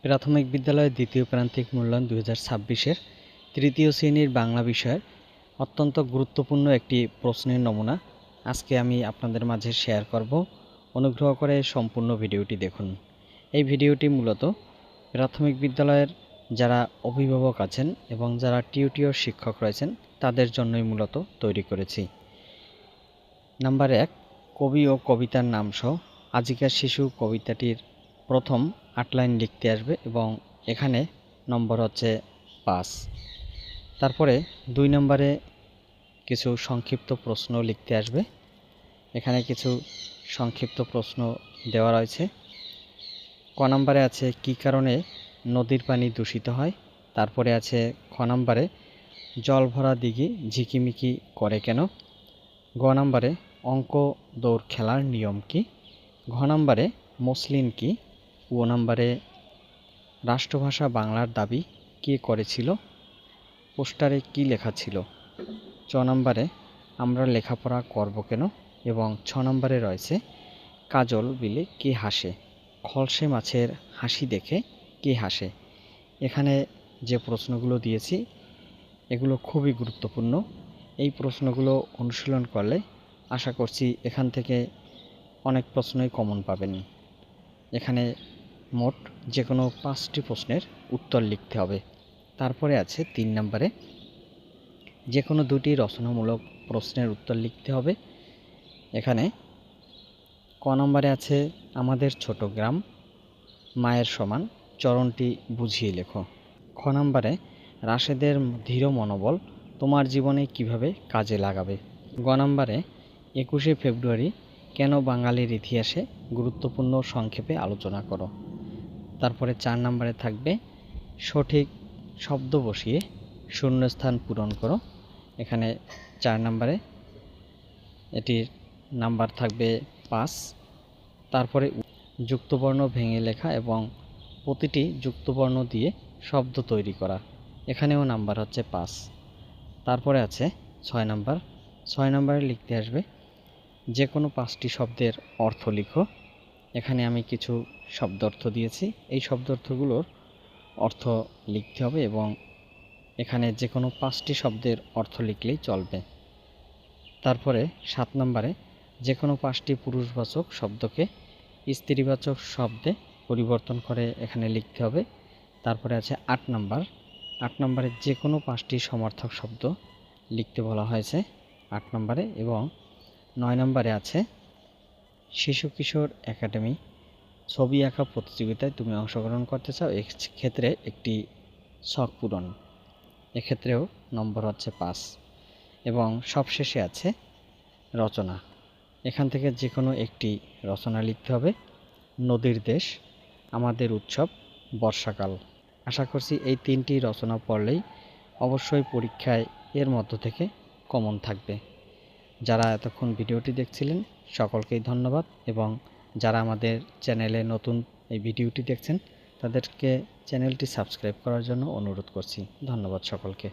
প্রাথমিক বিদ্যালয়ের দ্বিতীয় প্রান্তিক মূল্যায়ন 2026-এর তৃতীয় শ্রেণীর বাংলা বিষয়ের অত্যন্ত গুরুত্বপূর্ণ একটি প্রশ্নের নমুনা আজকে আমি আপনাদের মাঝে শেয়ার করব। অনুগ্রহ করে সম্পূর্ণ ভিডিওটি দেখুন। এই ভিডিওটি মূলত প্রাথমিক বিদ্যালয়ের যারা অভিভাবক আছেন এবং যারা টিউটর শিক্ষক রয়েছেন তাদের জন্যই মূলত তৈরি করেছি। নাম্বার 1, কবি ও কবিতার নাম সহ আজিকার শিশু কবিতাটির প্রথম 8 লাইন লিখতে আসবে এবং এখানে নম্বর হচ্ছে 5। তারপরে 2 নম্বরে কিছু সংক্ষিপ্ত প্রশ্ন লিখতে আসবে। এখানে কিছু সংক্ষিপ্ত প্রশ্ন দেওয়া রয়েছে। ক নম্বরে আছে কী কারণে নদীর পানি দূষিত হয়। তারপরে আছে খ নম্বরে জল ভরা দিঘি ঝিকিমিকি করে কেন। গ নম্বরে অঙ্ক দৌড় খেলার নিয়ম কি। ঘ নম্বরে মসলিন কি। ও নম্বরে রাষ্ট্রভাষা বাংলার দাবি কে করেছিল। পোস্টারে কি লেখা ছিল। চ নম্বরে আমরা লেখাপড়া করব কেন। এবং 6 নম্বরে রয়েছে কাজল বিলে কে হাসে। খলসে মাছের হাসি দেখে কে হাসে। এখানে যে প্রশ্নগুলো দিয়েছি এগুলো খুবই গুরুত্বপূর্ণ। এই প্রশ্নগুলো অনুশীলন করলে আশা করছি এখান থেকে অনেক প্রশ্নই কমন পাবেন। এখানে মোট যে কোনো 5টি প্রশ্নের উত্তর লিখতে হবে। তারপরে আছে 3 নম্বরে যে কোনো 2টি রচনামূলক প্রশ্নের উত্তর লিখতে হবে। এখানে ক নম্বরে আছে আমাদের ছোট গ্রাম মায়ের সমান চরণটি বুঝিয়ে লেখো। খ নম্বরে রাশেদের ধীর মনোবল তোমার জীবনে কিভাবে কাজে লাগাবে। গ নম্বরে 21শে ফেব্রুয়ারি কেন বাঙালির ইতিহাসে গুরুত্বপূর্ণ সংক্ষেপে আলোচনা করো। তারপরে 4 নম্বরে থাকবে সঠিক শব্দ বসিয়ে শূন্যস্থান পূরণ করো। এখানে 4 নম্বরে এটির নাম্বার থাকবে 5। তারপরে যুক্তবর্ণ ভেঙে লেখা এবং প্রতিটি যুক্তবর্ণ দিয়ে শব্দ তৈরি করা। এখানেও নাম্বার হচ্ছে 5। তারপরে আছে 6 নম্বর। 6 নম্বরে লিখতে আসবে যে কোনো 5টি শব্দের অর্থ লিখো। এখানে আমি কিছু শব্দ অর্থ দিয়েছি। এই শব্দ অর্থগুলোর অর্থ লিখতে হবে এবং এখানে যে কোনো 5টি শব্দের অর্থ লিখলেই চলবে। তারপরে 7 নম্বরে যে কোনো 5টি পুরুষবাচক শব্দকে স্ত্রীবাচক শব্দে পরিবর্তন করে এখানে লিখতে হবে। তারপরে আছে 8 নম্বর। 8 নম্বরে যে কোনো 5টি সমার্থক শব্দ লিখতে বলা হয়েছে 8 নম্বরে। এবং 9 নম্বরে আছে শিশু কিশোর একাডেমি ছবি আঁকা প্রতিযোগিতায় তুমি অংশগ্রহণ করতে চাও, এক্ষেত্রে একটি শখ পূরণ। এক্ষেত্রেও নম্বর হচ্ছে 5। এবং সবশেষে আছে রচনা। এখান থেকে যে কোনো একটি রচনা লিখতে হবে। নদীর দেশ, আমাদের উৎসব, বর্ষাকাল। আশা করছি এই 3টি রচনা পড়লেই অবশ্যই পরীক্ষায় এর মধ্য থেকে কমন থাকবে। যারা এতক্ষণ ভিডিওটি দেখছিলেন সকলকেই ধন্যবাদ এবং যারা আমাদের চ্যানেলে নতুন এই ভিডিওটি দেখছেন তাদেরকে চ্যানেলটি সাবস্ক্রাইব করার জন্য অনুরোধ করছি। ধন্যবাদ সকলকে।